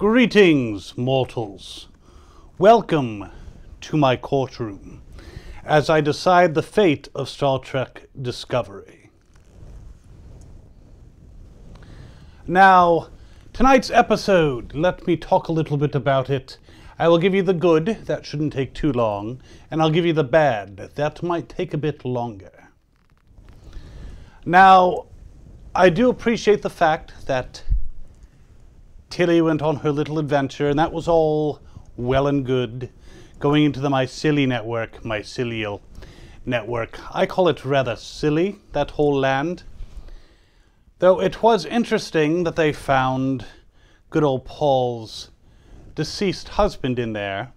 Greetings, mortals. Welcome to my courtroom as I decide the fate of Star Trek Discovery. Now, tonight's episode, let me talk a little bit about it. I will give you the good, that shouldn't take too long, and I'll give you the bad, that might take a bit longer. Now, I do appreciate the fact that Tilly went on her little adventure, and that was all well and good, going into the mycelial network. I call it rather silly, that whole land. Though it was interesting that they found good old Paul's deceased husband in there.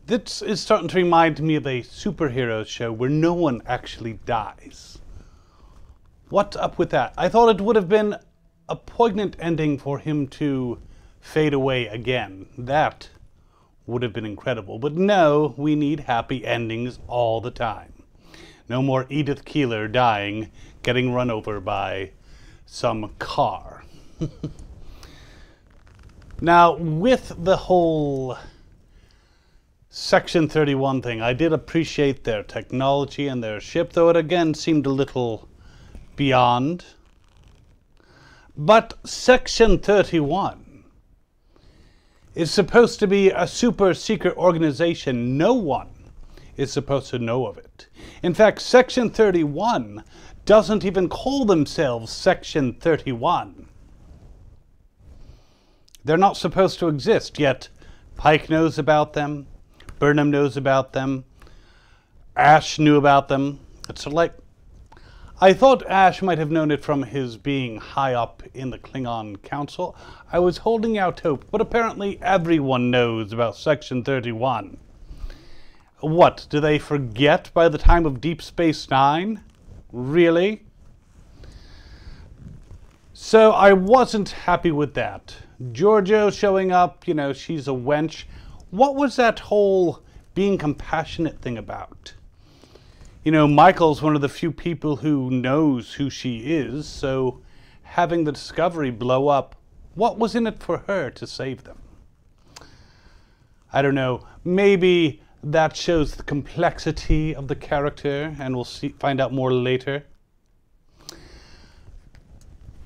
This is starting to remind me of a superhero show where no one actually dies. What's up with that? I thought it would have been a poignant ending for him to fade away again. That would have been incredible. But no, we need happy endings all the time. No more Edith Keeler dying, getting run over by some car. Now, with the whole Section 31 thing, I did appreciate their technology and their ship, though it again seemed a little beyond. But Section 31 is supposed to be a super secret organization. No one is supposed to know of it. In fact, Section 31 doesn't even call themselves Section 31. They're not supposed to exist, yet Pike knows about them, Burnham knows about them, Ash knew about them. It's like, I thought Ash might have known it from his being high up in the Klingon Council. I was holding out hope, but apparently everyone knows about Section 31. What, do they forget by the time of Deep Space Nine? Really? So I wasn't happy with that. Giorgio showing up, you know, she's a wench. What was that whole being compassionate thing about? You know, Michael's one of the few people who knows who she is, so having the Discovery blow up, what was in it for her to save them? I don't know. Maybe that shows the complexity of the character, and we'll find out more later.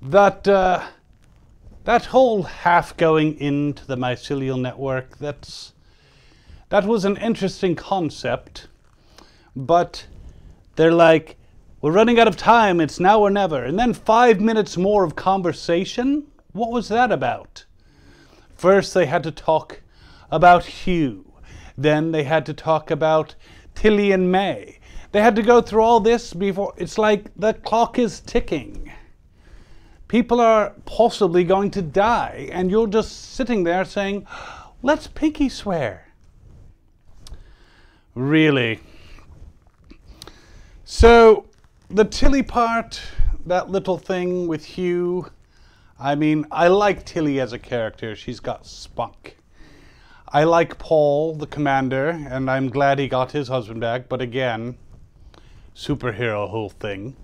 That whole half going into the mycelial network, that was an interesting concept, but they're like, we're running out of time, it's now or never. And then 5 minutes more of conversation? What was that about? First they had to talk about Hugh. Then they had to talk about Tilly and May. They had to go through all this before. It's like the clock is ticking. People are possibly going to die, and you're just sitting there saying, let's pinky swear. Really? So, the Tilly part, that little thing with Hugh, I mean, I like Tilly as a character. She's got spunk. I like Paul, the commander, and I'm glad he got his husband back, but again, superhero whole thing.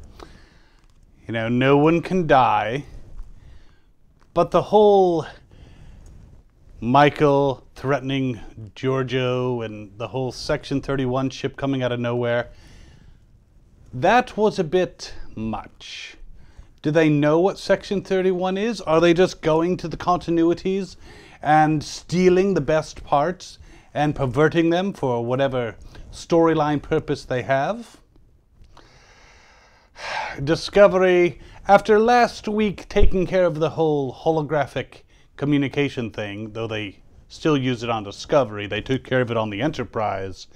You know, no one can die, but the whole Michael threatening Giorgio and the whole Section 31 ship coming out of nowhere, that was a bit much. Do they know what Section 31 is? Are they just going to the continuities and stealing the best parts and perverting them for whatever storyline purpose they have? Discovery, after last week taking care of the whole holographic communication thing, though they still use it on Discovery, they took care of it on the Enterprise,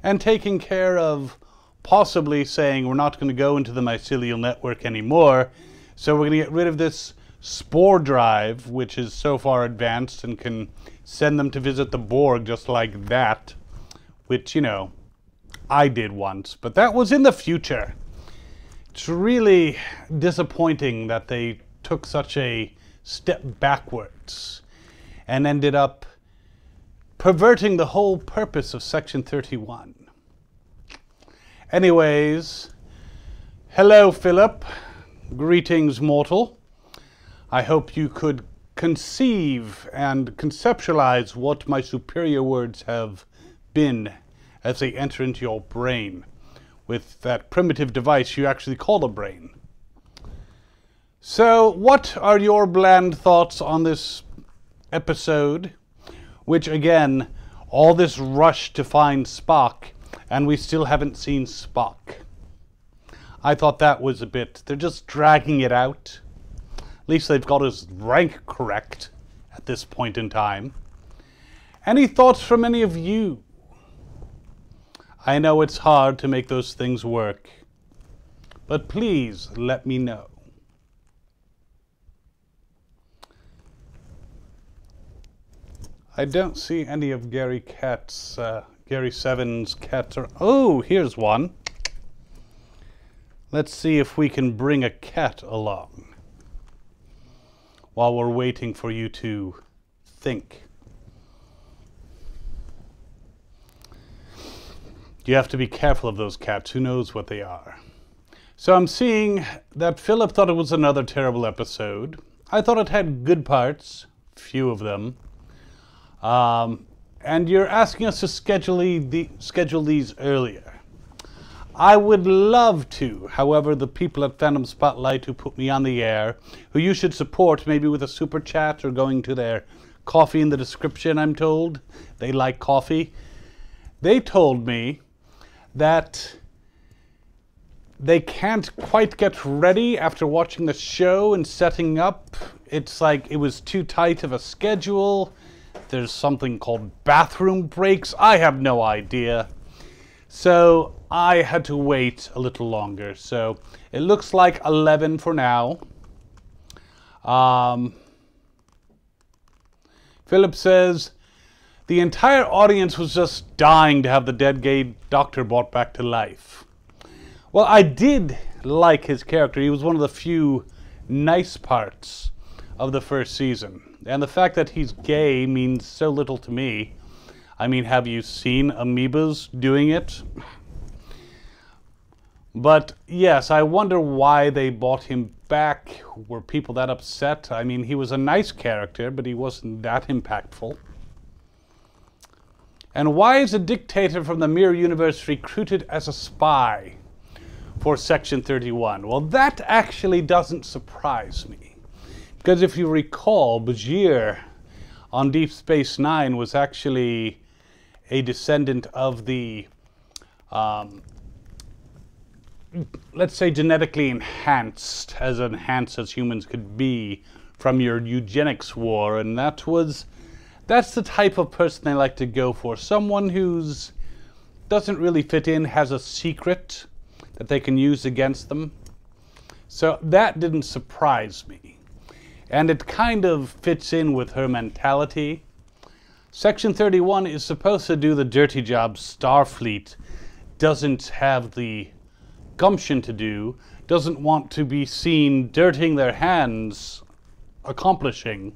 and taking care of possibly saying we're not going to go into the mycelial network anymore, so we're going to get rid of this spore drive, which is so far advanced and can send them to visit the Borg just like that, which, you know, I did once, but that was in the future. It's really disappointing that they took such a step backwards and ended up perverting the whole purpose of Section 31. Anyways, hello Philip. Greetings, mortal. I hope you could conceive and conceptualize what my superior words have been as they enter into your brain with that primitive device you actually call a brain. So, what are your bland thoughts on this episode? Which, again, all this rush to find Spock, and we still haven't seen Spock. I thought that was a bit... they're just dragging it out. At least they've got his rank correct at this point in time. Any thoughts from any of you? I know it's hard to make those things work, but please let me know. I don't see any of Gary Seven's cats. Oh, here's one. Let's see if we can bring a cat along while we're waiting for you to think. You have to be careful of those cats. Who knows what they are? So I'm seeing that Philip thought it was another terrible episode. I thought it had good parts, few of them. And you're asking us to schedule these earlier. I would love to. However, the people at Fandom Spotlite who put me on the air, who you should support maybe with a super chat or going to their coffee in the description, I'm told. They like coffee. They told me that they can't quite get ready after watching the show and setting up. It's like it was too tight of a schedule. There's something called bathroom breaks. I have no idea. So I had to wait a little longer. So it looks like 11 for now. Philip says, the entire audience was just dying to have the dead gay doctor brought back to life. Well, I did like his character. He was one of the few nice parts of the first season. And the fact that he's gay means so little to me. I mean, have you seen amoebas doing it? But yes, I wonder why they brought him back. Were people that upset? I mean, he was a nice character, but he wasn't that impactful. And why is a dictator from the Mirror Universe recruited as a spy for Section 31? Well, that actually doesn't surprise me. Because if you recall, Bajir on Deep Space Nine was actually a descendant of the, let's say, genetically enhanced as humans could be from your eugenics war. And that's the type of person they like to go for. Someone who's doesn't really fit in, has a secret that they can use against them. So that didn't surprise me. And it kind of fits in with her mentality. Section 31 is supposed to do the dirty job Starfleet doesn't have the gumption to do, doesn't want to be seen dirtying their hands accomplishing.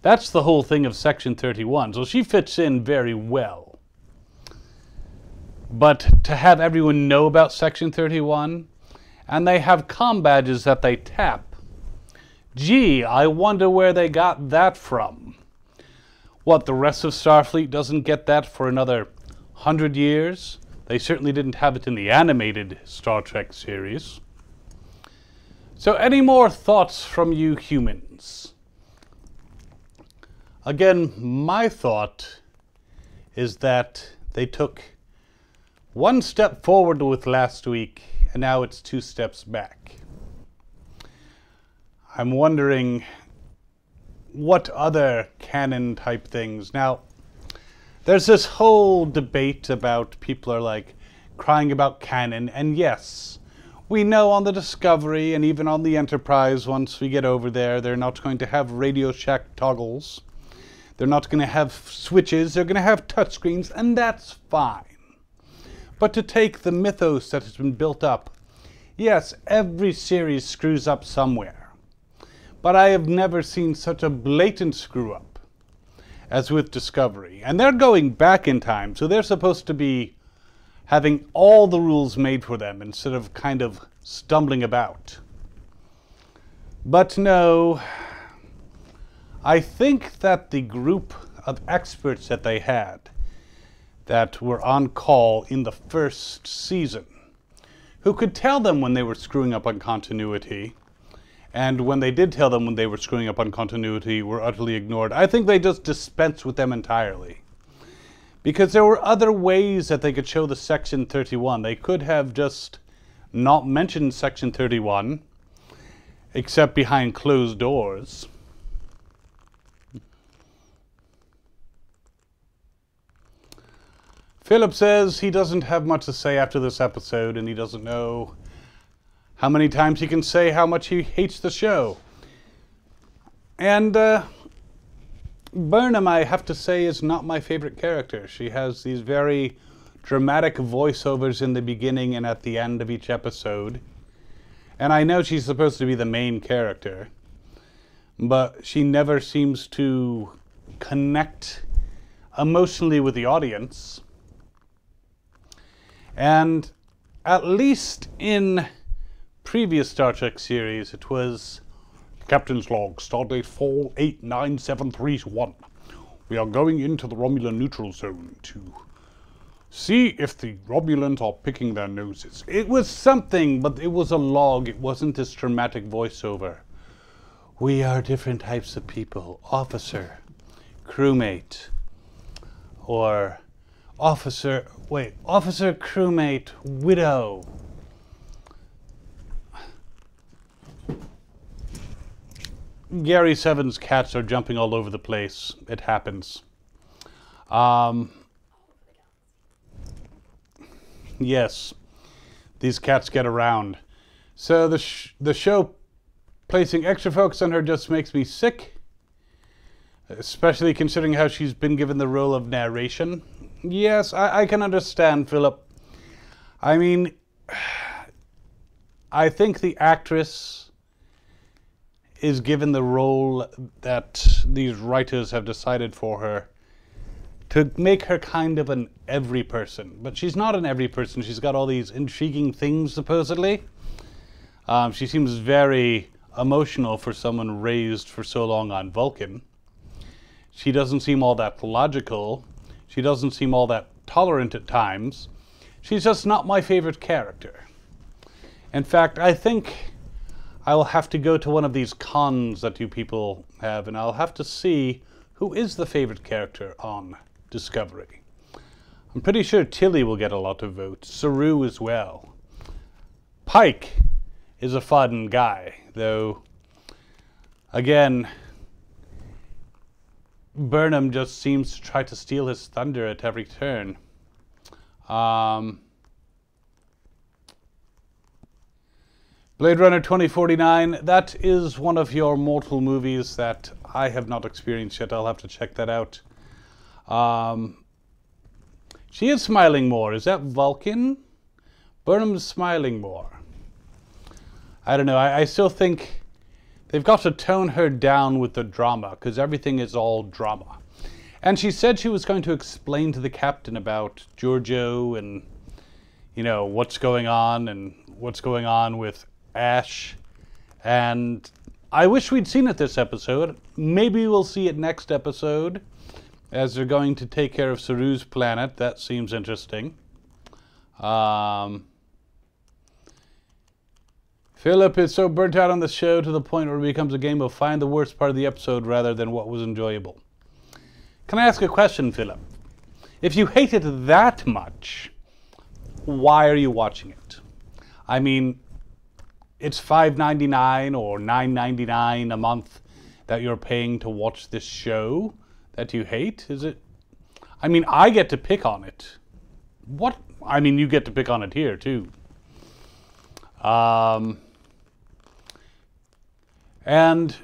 That's the whole thing of Section 31. So she fits in very well. But to have everyone know about Section 31, and they have comm badges that they tap. Gee, I wonder where they got that from. What, the rest of Starfleet doesn't get that for another 100 years? They certainly didn't have it in the animated Star Trek series. So any more thoughts from you humans? Again, my thought is that they took one step forward with last week, and now it's 2 steps back. I'm wondering what other canon type things. Now, there's this whole debate about people are like crying about canon, and yes, we know on the Discovery and even on the Enterprise, once we get over there, they're not going to have Radio Shack toggles. They're not going to have switches. They're going to have touchscreens, and that's fine. But to take the mythos that has been built up, yes, every series screws up somewhere. But I have never seen such a blatant screw-up as with Discovery. And they're going back in time, so they're supposed to be having all the rules made for them instead of kind of stumbling about. But no, I think that the group of experts that they had that were on call in the first season, who could tell them when they were screwing up on continuity, and when they did tell them when they were screwing up on continuity, were utterly ignored. I think they just dispensed with them entirely. Because there were other ways that they could show the Section 31. They could have just not mentioned Section 31, except behind closed doors. Philip says he doesn't have much to say after this episode, and he doesn't know how many times he can say how much he hates the show. And Burnham, I have to say, is not my favorite character. She has these very dramatic voiceovers in the beginning and at the end of each episode. And I know she's supposed to be the main character, but she never seems to connect emotionally with the audience. And at least in previous Star Trek series, it was Captain's log, stardate 489731. We are going into the Romulan neutral zone to see if the Romulans are picking their noses. It was something, but it was a log. It wasn't this dramatic voiceover. We are different types of people. Officer, crewmate, or officer, crewmate, widow. Gary Seven's cats are jumping all over the place. It happens. Yes, these cats get around. So the show placing extra focus on her just makes me sick, especially considering how she's been given the role of narration. Yes, I can understand, Philip. I mean, I think the actress is given the role that these writers have decided for her to make her kind of an every person. But she's not an every person. She's got all these intriguing things, supposedly. She seems very emotional for someone raised for so long on Vulcan. She doesn't seem all that logical. She doesn't seem all that tolerant at times. She's just not my favorite character. In fact, I think I will have to go to one of these cons that you people have, and I'll have to see who is the favorite character on Discovery. I'm pretty sure Tilly will get a lot of votes. Saru as well. Pike is a fun guy, though, again, Burnham just seems to try to steal his thunder at every turn. Blade Runner 2049, that is one of your mortal movies that I have not experienced yet. I'll have to check that out. She is smiling more. Is that Vulcan? Burnham's smiling more. I don't know. I still think they've got to tone her down with the drama, because everything is all drama. And she said she was going to explain to the captain about Giorgio and, you know, what's going on and what's going on with Ash. And I wish we'd seen it this episode. Maybe we'll see it next episode, as they're going to take care of Saru's planet. That seems interesting. Philip is so burnt out on the show to the point where it becomes a game of find the worst part of the episode rather than what was enjoyable. Can I ask a question, Philip? If you hate it that much, why are you watching it? I mean, it's $5.99 or $9.99 a month that you're paying to watch this show that you hate? Is it? I mean, I get to pick on it. What? I mean, you get to pick on it here, too. And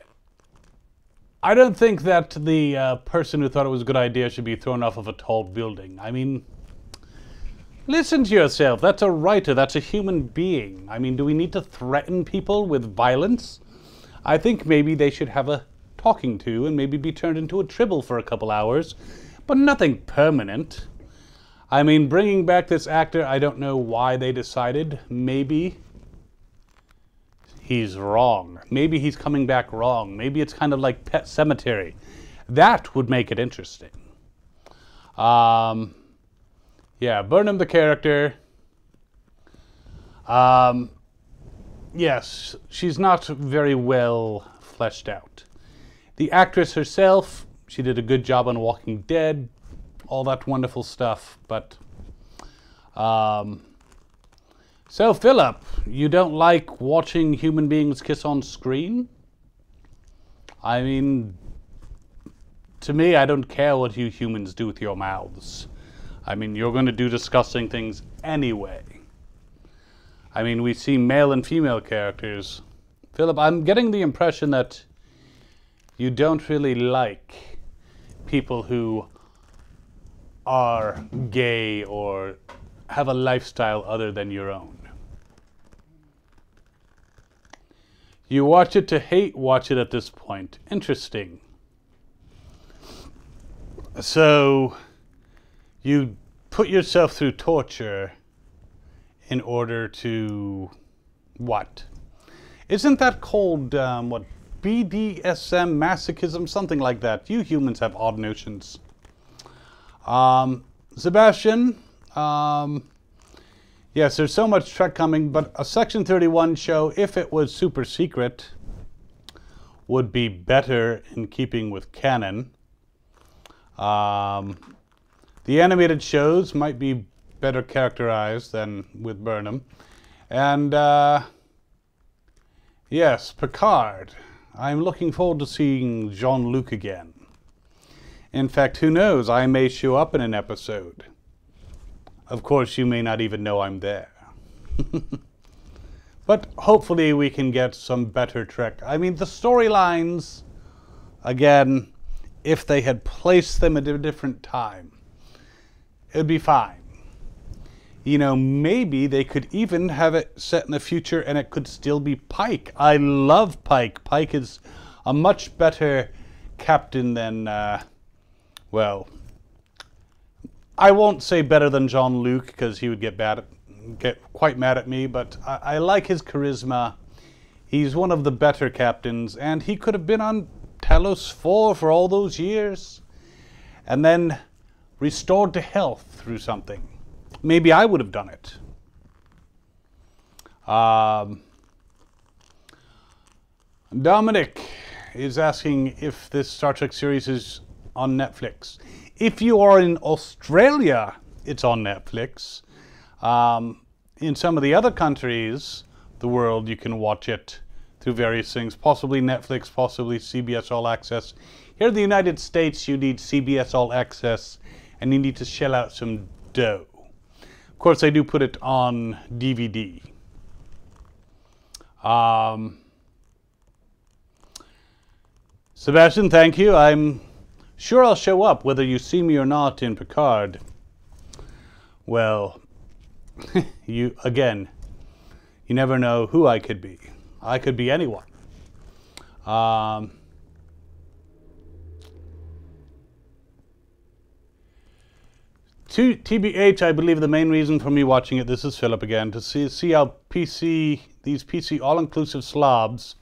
I don't think that the person who thought it was a good idea should be thrown off of a tall building. I mean, listen to yourself. That's a writer. That's a human being. I mean, do we need to threaten people with violence? I think maybe they should have a talking to and maybe be turned into a tribble for a couple hours, but nothing permanent. I mean, bringing back this actor, I don't know why they decided. Maybe he's wrong. Maybe he's coming back wrong. Maybe it's kind of like Pet Sematary. That would make it interesting. Yeah, Burnham the character. Yes, she's not very well fleshed out. The actress herself, she did a good job on Walking Dead, all that wonderful stuff, but... So, Philip, you don't like watching human beings kiss on screen? I mean, to me, I don't care what you humans do with your mouths. I mean, you're going to do disgusting things anyway. I mean, we see male and female characters. Philip, I'm getting the impression that you don't really like people who are gay or have a lifestyle other than your own. You watch it to hate watch it at this point. Interesting. So, you put yourself through torture in order to what? Isn't that called, what, BDSM, masochism, something like that? You humans have odd notions. Sebastian, yes, there's so much Trek coming, but a Section 31 show, if it was super secret, would be better in keeping with canon. The animated shows might be better characterized than with Burnham. And, yes, Picard. I'm looking forward to seeing Jean-Luc again. In fact, who knows, I may show up in an episode. Of course, you may not even know I'm there. But hopefully we can get some better Trek. I mean, the storylines, again, if they had placed them at a different time, it would be fine. You know, maybe they could even have it set in the future and it could still be Pike. I love Pike. Pike is a much better captain than, well, I won't say better than Jean-Luc because he would get quite mad at me, but I like his charisma. He's one of the better captains, and he could have been on Talos 4 for all those years and then restored to health through something. Maybe I would have done it. Dominic is asking if this Star Trek series is on Netflix. If you are in Australia, it's on Netflix. In some of the other countries, the world, you can watch it through various things. Possibly Netflix, possibly CBS All Access. Here in the United States, you need CBS All Access, and you need to shell out some dough. Of course, they do put it on DVD. Sebastian, thank you. I'm sure I'll show up, whether you see me or not in Picard. Well, you never know who I could be. I could be anyone. TBH, I believe the main reason for me watching it, this is Philip again, to see how these PC all-inclusive slobs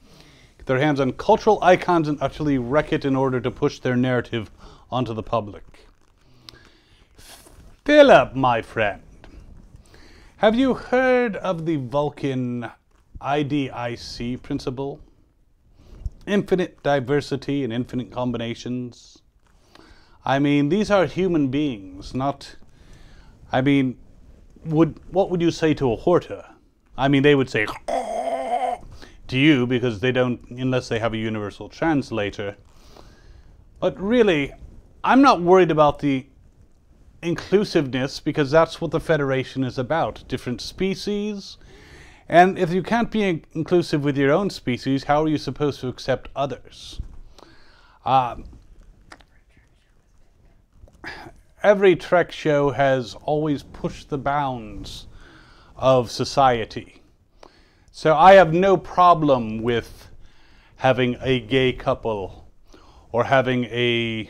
get their hands on cultural icons and utterly wreck it in order to push their narrative onto the public. Philip, my friend, have you heard of the Vulcan IDIC principle? Infinite diversity and infinite combinations. I mean, these are human beings, not... I mean, what would you say to a Horta? I mean, they would say to you because they don't, unless they have a universal translator. But really, I'm not worried about the inclusiveness because that's what the Federation is about. Different species. And if you can't be inclusive with your own species, how are you supposed to accept others? Every Trek show has always pushed the bounds of society. So I have no problem with having a gay couple or having a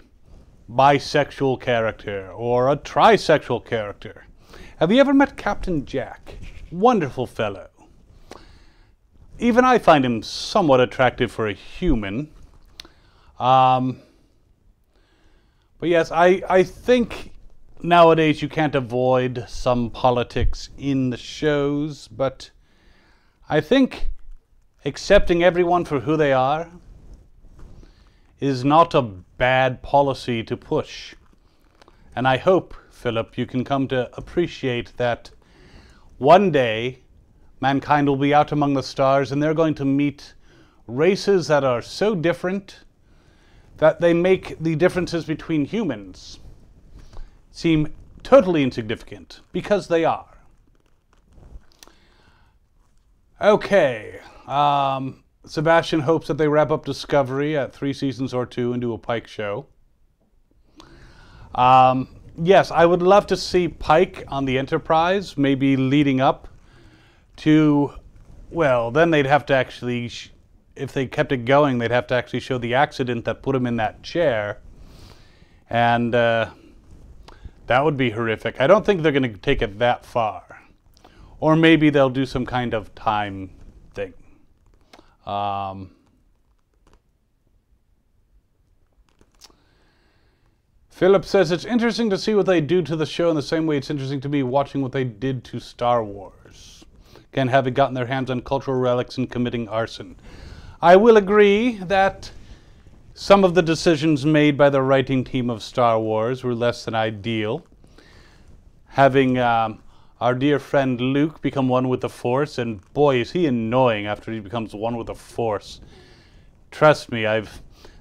bisexual character or a trisexual character. Have you ever met Captain Jack? Wonderful fellow. even I find him somewhat attractive for a human. But yes, I think nowadays you can't avoid some politics in the shows, but I think accepting everyone for who they are is not a bad policy to push. And I hope, Philip, you can come to appreciate that one day mankind will be out among the stars and they're going to meet races that are so different that they make the differences between humans seem totally insignificant, because they are. Okay. Sebastian hopes that they wrap up Discovery at 3 seasons or 2 and do a Pike show. Yes, I would love to see Pike on the Enterprise, maybe leading up to, well, then they'd have to actually, if they kept it going, they'd have to actually show the accident that put him in that chair. And that would be horrific. I don't think they're going to take it that far. Or maybe they'll do some kind of time thing. Philip says, it's interesting to see what they do to the show in the same way it's interesting to me watching what they did to Star Wars. Again, having gotten their hands on cultural relics and committing arson. I will agree that some of the decisions made by the writing team of Star Wars were less than ideal. Having our dear friend Luke become one with the Force, and boy, is he annoying after he becomes one with the Force. Trust me,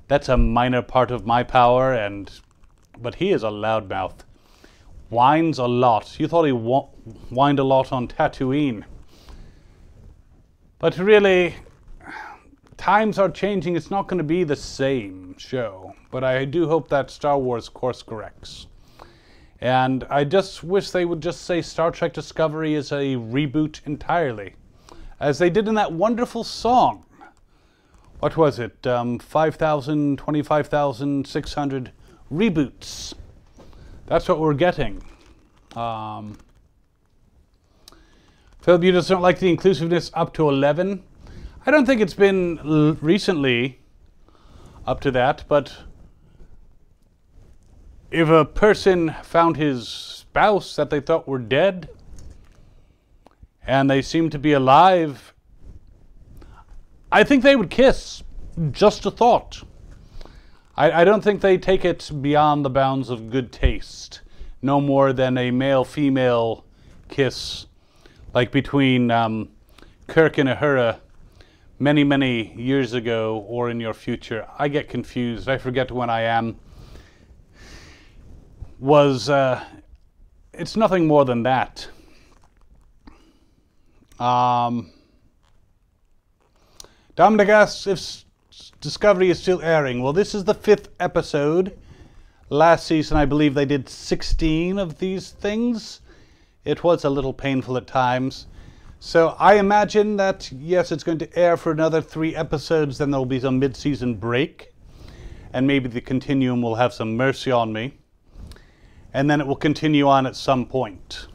that's a minor part of my power, but he is a loudmouth. Whines a lot. You thought he whined a lot on Tatooine. But really, times are changing. It's not going to be the same show. But I do hope that Star Wars course corrects. And I just wish they would just say Star Trek Discovery is a reboot entirely, as they did in that wonderful song. What was it? 25,600 reboots. That's what we're getting. Philip, you just don't like the inclusiveness up to 11? I don't think it's been recently up to that, but if a person found his spouse that they thought were dead and they seemed to be alive, I think they would kiss. Just a thought. I don't think they take it beyond the bounds of good taste. No more than a male-female kiss, like between Kirk and Uhura many, many years ago or in your future. I get confused. I forget when I am. It's nothing more than that. Dominic asks if Discovery is still airing. Well, this is the 5th episode. Last season, I believe they did 16 of these things. It was a little painful at times. So I imagine that, yes, it's going to air for another 3 episodes, then there'll be some mid-season break. And maybe the Continuum will have some mercy on me. And then it will continue on at some point.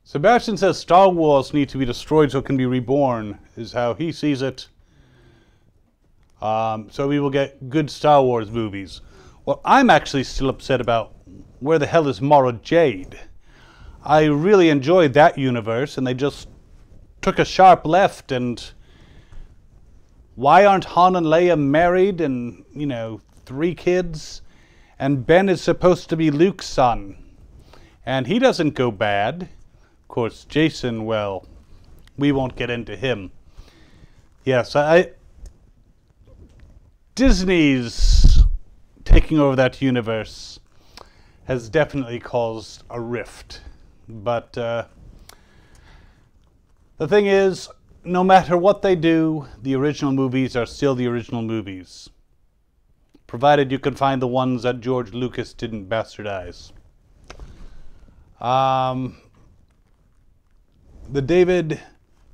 Sebastian says Star Wars needs to be destroyed so it can be reborn, is how he sees it. So we will get good Star Wars movies. Well, I'm actually still upset about where the hell is Mara Jade. I really enjoyed that universe, and they just took a sharp left. And why aren't Han and Leia married and, 3 kids? And Ben is supposed to be Luke's son. And he doesn't go bad. Of course, Jason, well, we won't get into him. Yes, Disney's taking over that universe has definitely caused a rift. But the thing is, no matter what they do, the original movies are still the original movies. Provided you can find the ones that George Lucas didn't bastardize. The David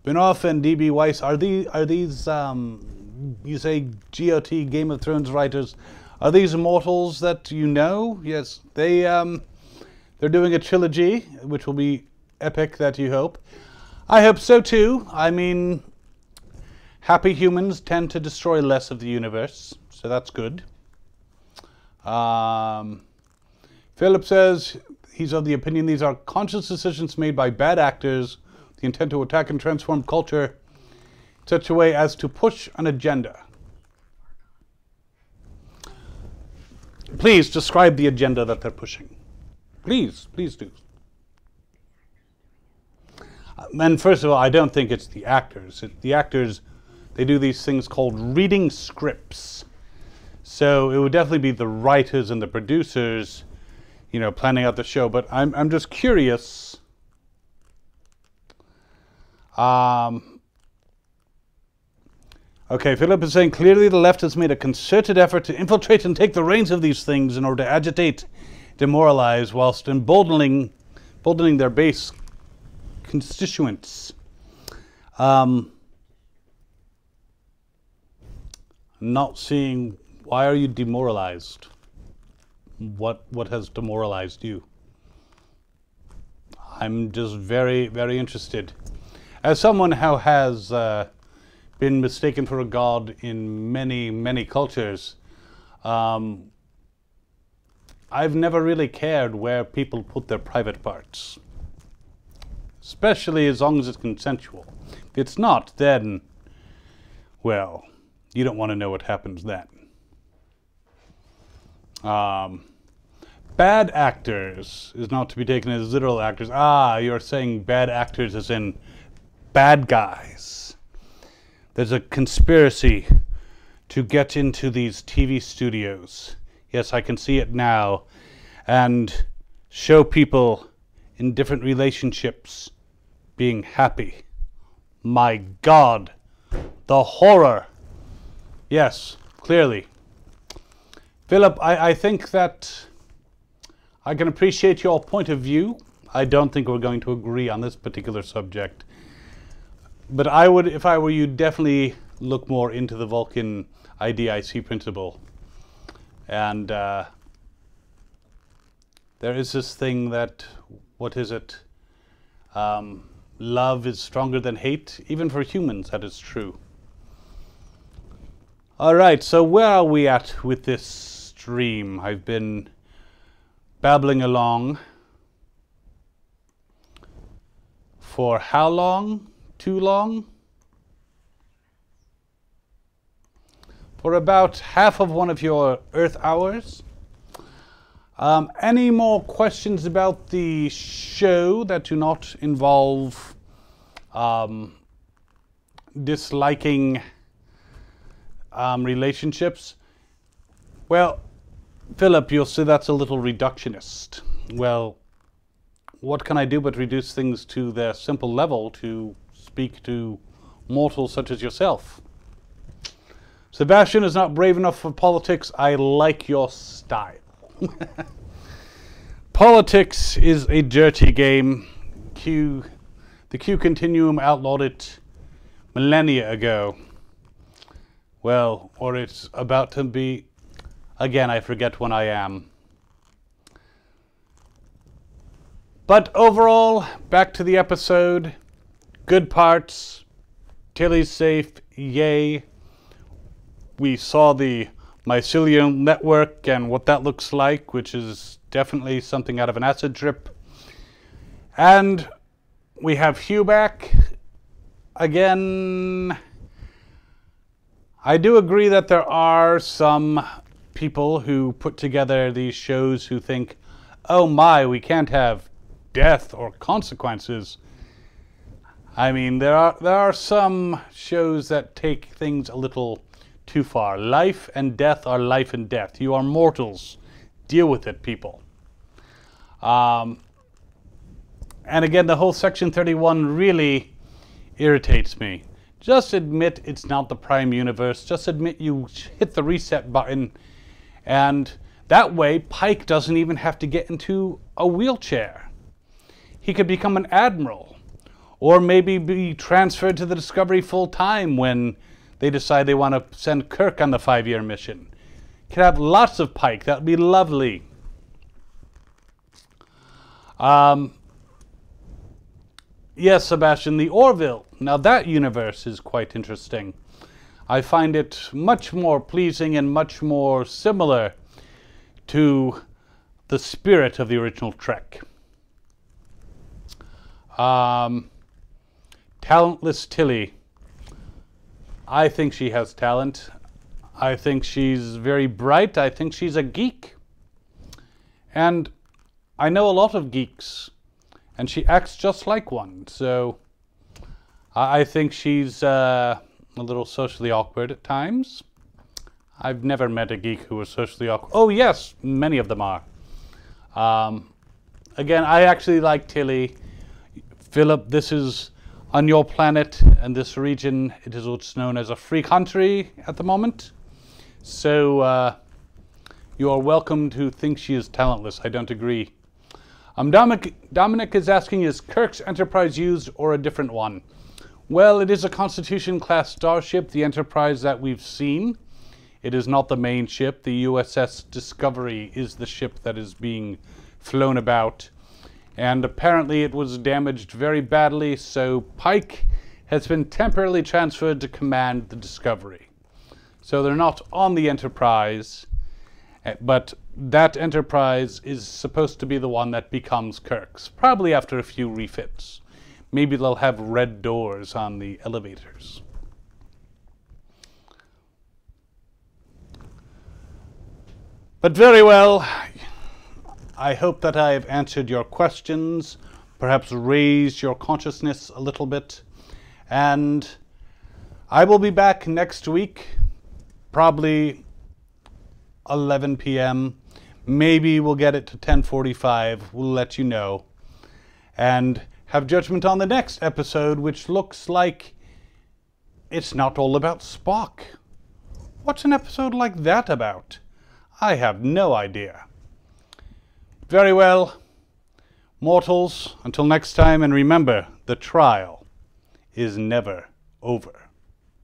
Benoff and D.B. Weiss, are these you say GOT, Game of Thrones writers, Are these immortals that you know? Yes, they're doing a trilogy, which will be epic, that you hope. I hope so too. I mean, happy humans tend to destroy less of the universe, so that's good. Philip says he's of the opinion these are conscious decisions made by bad actors with the intent to attack and transform culture in such a way as to push an agenda. Please describe the agenda that they're pushing. Please do. And first of all, I don't think it's the actors. The actors, they do these things called reading scripts. So it would definitely be the writers and the producers, you know, planning out the show. But I'm just curious. Okay, Philip is saying clearly the left has made a concerted effort to infiltrate and take the reins of these things in order to agitate, demoralize, whilst emboldening their base constituents. Not seeing, why are you demoralized? What has demoralized you? I'm just very, very interested. As someone who has been mistaken for a god in many, many cultures, I've never really cared where people put their private parts. Especially as long as it's consensual. If it's not, then, well, you don't want to know what happens then. Bad actors is not to be taken as literal actors. Ah, you're saying bad actors as in bad guys. There's a conspiracy to get into these TV studios. Yes, I can see it now. And show people in different relationships being happy. My God, the horror. Yes, clearly. Philip, I think that I can appreciate your point of view. I don't think we're going to agree on this particular subject. But I would, if I were you, definitely look more into the Vulcan IDIC principle. And there is this thing that, what is it? Love is stronger than hate. Even for humans, that is true. All right, so where are we at with this stream? I've been babbling along for how long? Too long? For about half of one of your Earth hours. Any more questions about the show that do not involve disliking relationships? Well, Philip, you'll say that's a little reductionist. Well, what can I do but reduce things to their simple level to speak to mortals such as yourself? Sebastian is not brave enough for politics. I like your style. Politics is a dirty game. The Q Continuum outlawed it millennia ago. Well, or it's about to be. Again, I forget when I am. But overall, back to the episode. Good parts. Tilly's safe. Yay. We saw the mycelium network and what that looks like, which is definitely something out of an acid trip. And we have Hugh back. Again, I do agree that there are some people who put together these shows who think, oh my, we can't have death or consequences. I mean, there are some shows that take things a little too far. Life and death are life and death. You are mortals. Deal with it, people. And again, the whole Section 31 really irritates me. Just admit it's not the Prime Universe. Just admit you hit the reset button. And that way, Pike doesn't even have to get into a wheelchair. He could become an admiral. Or maybe be transferred to the Discovery full time when they decide they want to send Kirk on the 5-year mission. Could have lots of Pike. That would be lovely. Yes, Sebastian, the Orville. Now that universe is quite interesting. I find it much more pleasing and much more similar to the spirit of the original Trek. Talentless Tilly. I think she has talent. I think she's very bright. I think she's a geek. And I know a lot of geeks. And she acts just like one. So I think she's a little socially awkward at times. I've never met a geek who was socially awkward. Oh yes, many of them are. Again, I actually like Tilly. Philip, this is on your planet and this region. It is what's known as a free country at the moment. So you are welcome to think she is talentless. I don't agree. Dominic is asking, is Kirk's Enterprise used or a different one? Well, it is a Constitution-class starship, the Enterprise that we've seen. It is not the main ship. The USS Discovery is the ship that is being flown about. And apparently it was damaged very badly, so Pike has been temporarily transferred to command the Discovery. So they're not on the Enterprise, but that Enterprise is supposed to be the one that becomes Kirk's, probably after a few refits. Maybe they'll have red doors on the elevators. But very well. I hope that I have answered your questions, perhaps raised your consciousness a little bit. And I will be back next week, probably 11 p.m. Maybe we'll get it to 10:45. We'll let you know. And have judgment on the next episode, which looks like it's not all about Spock. What's an episode like that about? I have no idea. Very well, mortals, until next time, and remember, the trial is never over.